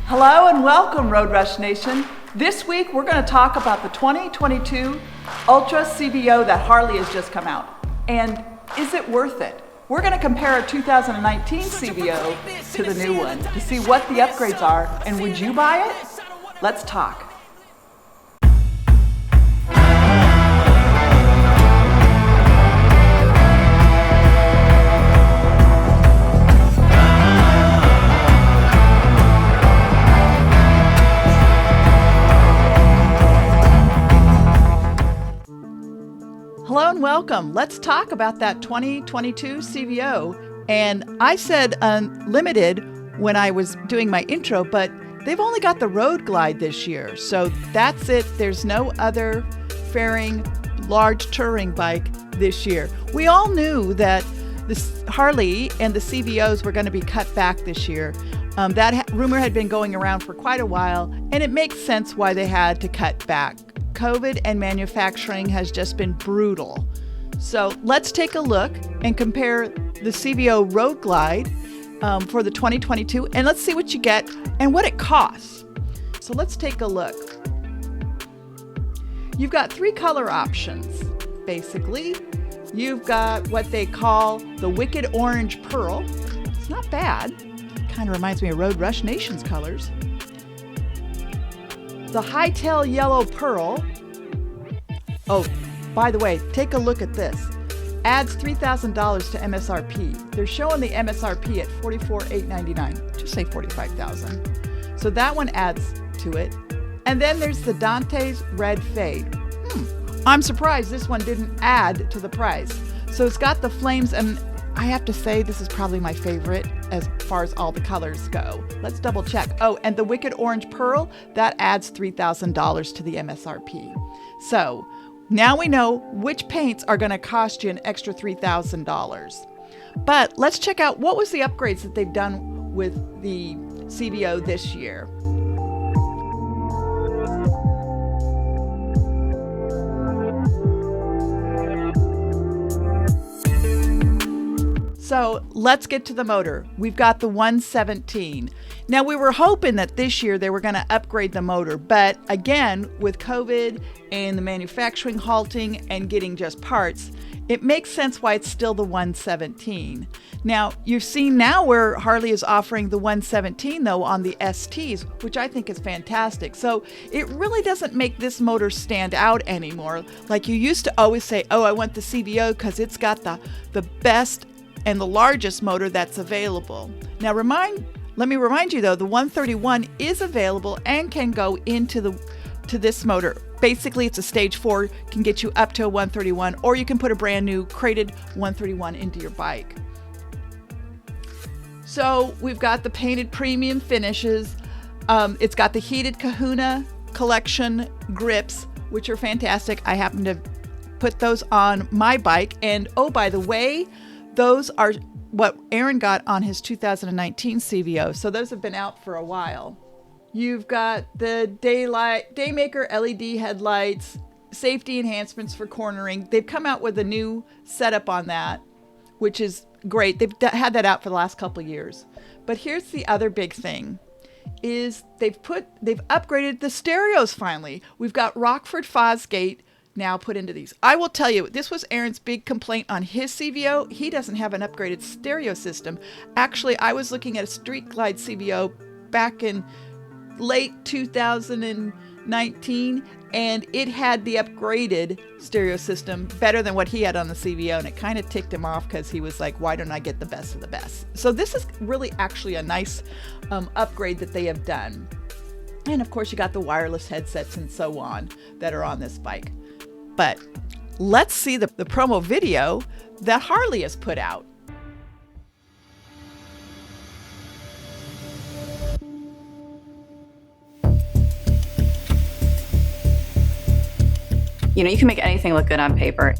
Hello and welcome, Road Rush Nation. This week we're going to talk about the 2022 Ultra CVO that Harley has just come out. And is it worth it? We're going to compare a 2019 CVO to the new one to see what the upgrades are, and would you buy it? Let's talk. Hello and welcome. Let's talk about that 2022 CVO. And I said unlimited when I was doing my intro, but they've only got the Road Glide this year. So that's it. There's no other fairing large touring bike this year. We all knew that the Harley and the CVOs were going to be cut back this year. That rumor had been going around for quite a while, and it makes sense why they had to cut back. COVID and manufacturing has just been brutal. So let's take a look and compare the CVO Road Glide for the 2022, and let's see what you get and what it costs. So let's take a look. You've got three color options, basically. You've got what they call the Wicked Orange Pearl. It's not bad. Kind of reminds me of Road Rush Nation's colors. The Hightail Yellow Pearl. Oh, by the way, take a look at this. Adds $3,000 to MSRP. They're showing the MSRP at $44,899. Just say $45,000. So that one adds to it. And then there's the Dante's Red Fade. I'm surprised this one didn't add to the price. So it's got the flames, and I have to say this is probably my favorite as far as all the colors go. Let's double check. Oh, and the Wicked Orange Pearl, that adds $3,000 to the MSRP. So now we know which paints are going to cost you an extra $3,000. But let's check out what was the upgrades that they've done with the CVO this year. So let's get to the motor. We've got the 117. Now we were hoping that this year they were going to upgrade the motor, but again, with COVID and the manufacturing halting and getting just parts, it makes sense why it's still the 117. Now you've seen now where Harley is offering the 117 though on the STs, which I think is fantastic. So it really doesn't make this motor stand out anymore. Like you used to always say, oh, I want the CVO because it's got the best and the largest motor that's available. Now let me remind you though, the 131 is available and can go into this motor. Basically it's a stage 4, can get you up to a 131, or you can put a brand new crated 131 into your bike. So we've got the painted premium finishes. It's got the heated KAHUNA collection grips, which are fantastic. I happen to put those on my bike, and oh, by the way, those are what Aaron got on his 2019 CVO. So those have been out for a while. You've got the Daymaker LED headlights, safety enhancements for cornering. They've come out with a new setup on that, which is great. They've had that out for the last couple of years. But here's the other big thing is they've upgraded the stereos finally. We've got Rockford Fosgate now put into these. I will tell you, this was Aaron's big complaint on his CVO. He doesn't have an upgraded stereo system. Actually, I was looking at a Street Glide CVO back in late 2019, and it had the upgraded stereo system better than what he had on the CVO, and it kind of ticked him off because he was like, why don't I get the best of the best? So this is really actually a nice upgrade that they have done. And of course, you got the wireless headsets and so on that are on this bike. But let's see the promo video that Harley has put out. You know, you can make anything look good on paper,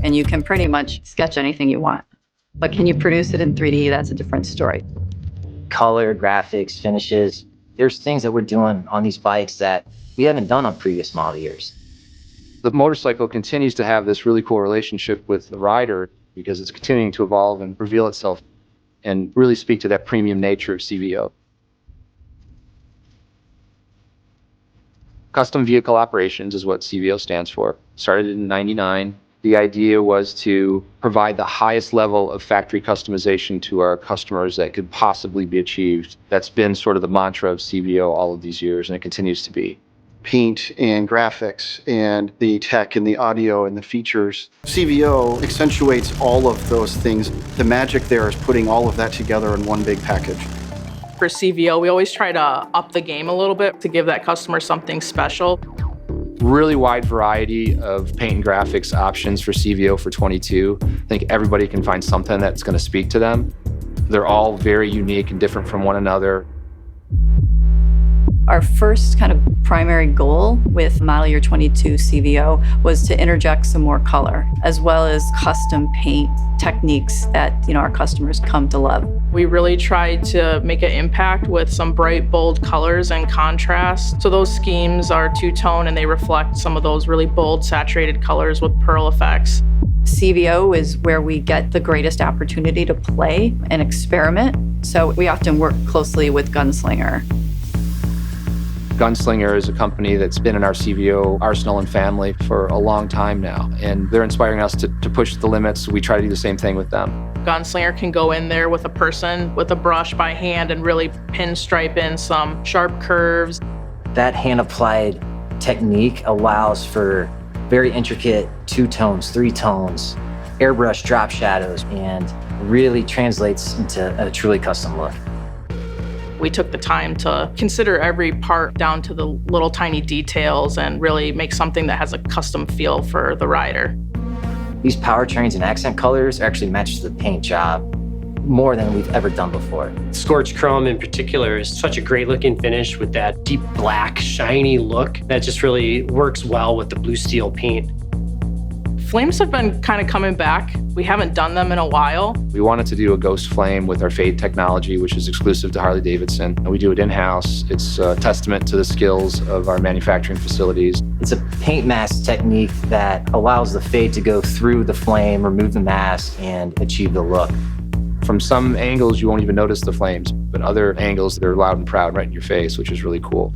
and you can pretty much sketch anything you want. But can you produce it in 3D? That's a different story. Color, graphics, finishes. There's things that we're doing on these bikes that we haven't done on previous model years. The motorcycle continues to have this really cool relationship with the rider because it's continuing to evolve and reveal itself. and really speak to that premium nature of CVO. Custom Vehicle Operations is what CVO stands for. Started in '99. The idea was to provide the highest level of factory customization to our customers that could possibly be achieved. That's been sort of the mantra of CVO all of these years, and it continues to be. Paint and graphics and the tech and the audio and the features. CVO accentuates all of those things. The magic there is putting all of that together in one big package. For CVO, we always try to up the game a little bit to give that customer something special. Really wide variety of paint and graphics options for CVO for 22. I think everybody can find something that's going to speak to them. They're all very unique and different from one another. Our first kind of primary goal with model year 22 CVO was to interject some more color, as well as custom paint techniques that, our customers come to love. We really tried to make an impact with some bright, bold colors and contrast. So those schemes are two-tone and they reflect some of those really bold, saturated colors with pearl effects. CVO is where we get the greatest opportunity to play and experiment. So we often work closely with Gunslinger. Gunslinger is a company that's been in our CVO arsenal and family for a long time now, and they're inspiring us to push the limits. We try to do the same thing with them. Gunslinger can go in there with a person with a brush by hand and really pinstripe in some sharp curves. That hand-applied technique allows for very intricate 2 tones, 3 tones, airbrush drop shadows, and really translates into a truly custom look. We took the time to consider every part down to the little tiny details and really make something that has a custom feel for the rider. These powertrains and accent colors actually match the paint job more than we've ever done before. Scorched chrome in particular is such a great looking finish with that deep black, shiny look that just really works well with the blue steel paint. Flames have been kind of coming back. We haven't done them in a while. We wanted to do a ghost flame with our fade technology, which is exclusive to Harley Davidson. And we do it in-house. It's a testament to the skills of our manufacturing facilities. It's a paint mask technique that allows the fade to go through the flame, remove the mask, and achieve the look. From some angles, you won't even notice the flames, but other angles, they're loud and proud right in your face, which is really cool.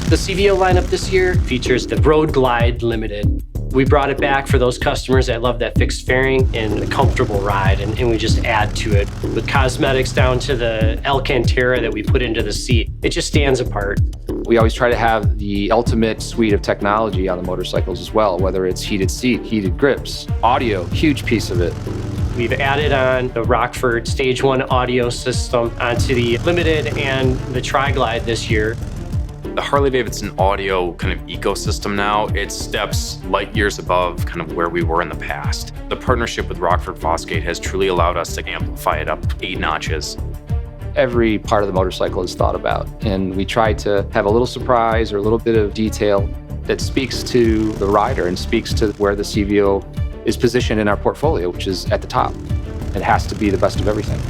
The CVO lineup this year features the Road Glide Limited. We brought it back for those customers that love that fixed fairing and the comfortable ride, and we just add to it with cosmetics down to the Alcantara that we put into the seat. It just stands apart. We always try to have the ultimate suite of technology on the motorcycles as well, whether it's heated seat, heated grips, audio, huge piece of it. We've added on the Rockford Stage 1 audio system onto the Limited and the Tri-Glide this year. The Harley Davidson audio kind of ecosystem now, it steps light years above kind of where we were in the past. The partnership with Rockford Fosgate has truly allowed us to amplify it up 8 notches. Every part of the motorcycle is thought about, and we try to have a little surprise or a little bit of detail that speaks to the rider and speaks to where the CVO is positioned in our portfolio, which is at the top. It has to be the best of everything.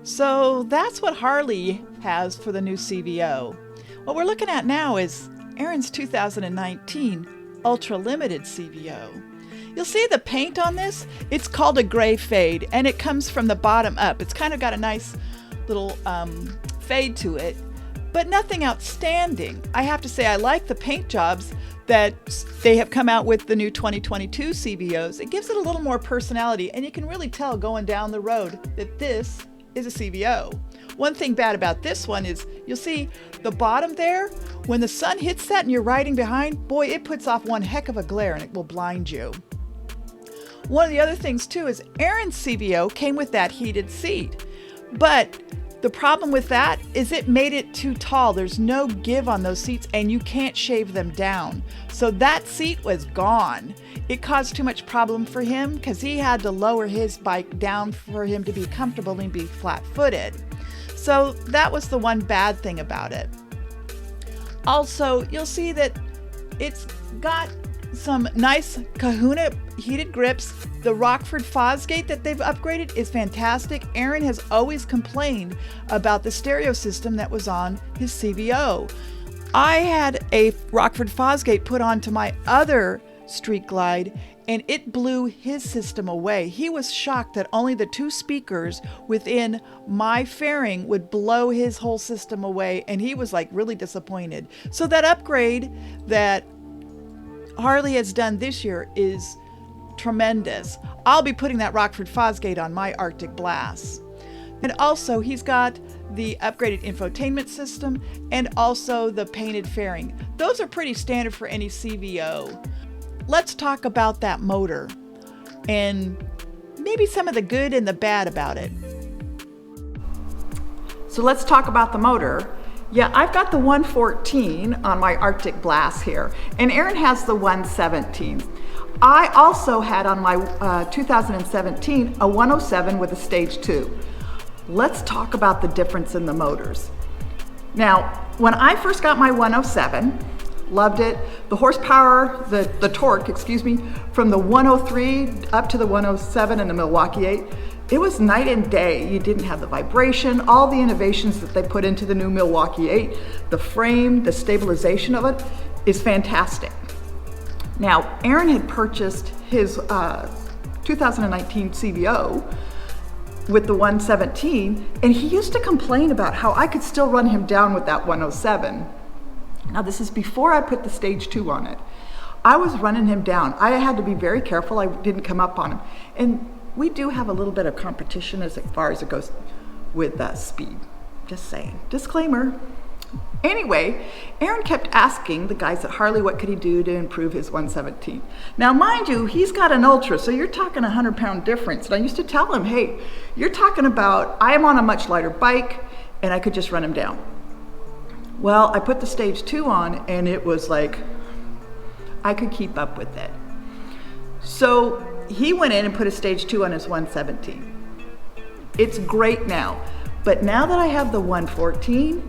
So that's what Harley has for the new CVO. What we're looking at now is Aaron's 2019 Ultra Limited CVO. You'll see the paint on this. It's called a gray fade, and it comes from the bottom up. It's kind of got a nice little fade to it, but nothing outstanding. I have to say I like the paint jobs that they have come out with the new 2022 CVOs. It gives it a little more personality, and you can really tell going down the road that this is a CVO. One thing bad about this one is you'll see the bottom there, when the sun hits that and you're riding behind, boy, it puts off one heck of a glare and it will blind you. One of the other things too is Aaron's CVO came with that heated seat, but the problem with that is it made it too tall. There's no give on those seats and you can't shave them down. So that seat was gone. It caused too much problem for him because he had to lower his bike down for him to be comfortable and be flat-footed. So that was the one bad thing about it. Also, you'll see that it's got some nice KAHUNA heated grips. The Rockford Fosgate that they've upgraded is fantastic. Aaron has always complained about the stereo system that was on his CVO. I had a Rockford Fosgate put onto my other Street Glide, and it blew his system away. He was shocked that only the 2 speakers within my fairing would blow his whole system away, and he was like really disappointed. So that upgrade that Harley has done this year is tremendous. I'll be putting that Rockford Fosgate on my Arctic Blast. And also he's got the upgraded infotainment system and also the painted fairing. Those are pretty standard for any CVO. Let's talk about that motor and maybe some of the good and the bad about it. So let's talk about the motor. Yeah, I've got the 114 on my Arctic Blast here, and Aaron has the 117. I also had on my 2017 a 107 with a stage 2. Let's talk about the difference in the motors. Now, when I first got my 107, loved it. The horsepower, the torque, excuse me, from the 103 up to the 107 and the Milwaukee 8, it was night and day. You didn't have the vibration, all the innovations that they put into the new Milwaukee 8, the frame, the stabilization of it is fantastic. Now, Aaron had purchased his 2019 CVO with the 117, and he used to complain about how I could still run him down with that 107. Now, this is before I put the stage 2 on it. I was running him down. I had to be very careful I didn't come up on him. And we do have a little bit of competition as far as it goes with speed. Just saying. Disclaimer. Anyway, Aaron kept asking the guys at Harley what could he do to improve his 117. Now, mind you, he's got an Ultra, so you're talking 100-pound difference. And I used to tell him, hey, you're talking about I am on a much lighter bike and I could just run him down. Well, I put the stage 2 on and it was like, I could keep up with it. So he went in and put a stage 2 on his 117. It's great now, but now that I have the 114,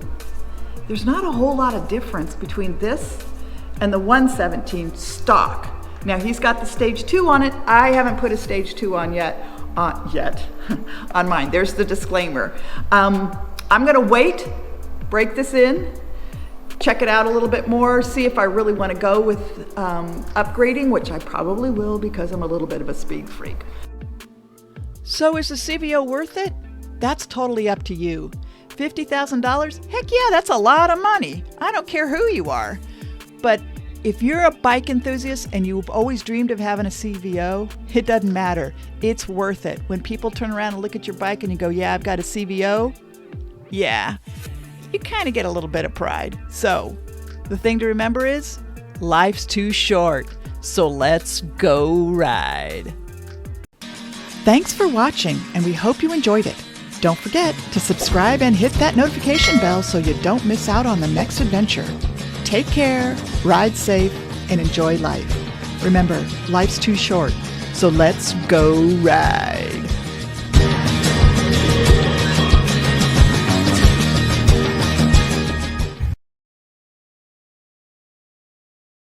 there's not a whole lot of difference between this and the 117 stock. Now he's got the stage 2 on it. I haven't put a stage 2 on yet on mine. There's the disclaimer. I'm gonna wait, break this in, check it out a little bit more, see if I really want to go with upgrading, which I probably will because I'm a little bit of a speed freak. So is the CVO worth it? That's totally up to you. $50,000? Heck yeah, that's a lot of money. I don't care who you are. But if you're a bike enthusiast and you've always dreamed of having a CVO, it doesn't matter. It's worth it. When people turn around and look at your bike and you go, yeah, I've got a CVO, yeah, you kind of get a little bit of pride. So the thing to remember is life's too short, so let's go ride. Thanks for watching, and we hope you enjoyed it. Don't forget to subscribe and hit that notification bell so you don't miss out on the next adventure. Take care, ride safe, and enjoy life. Remember, life's too short, so let's go ride.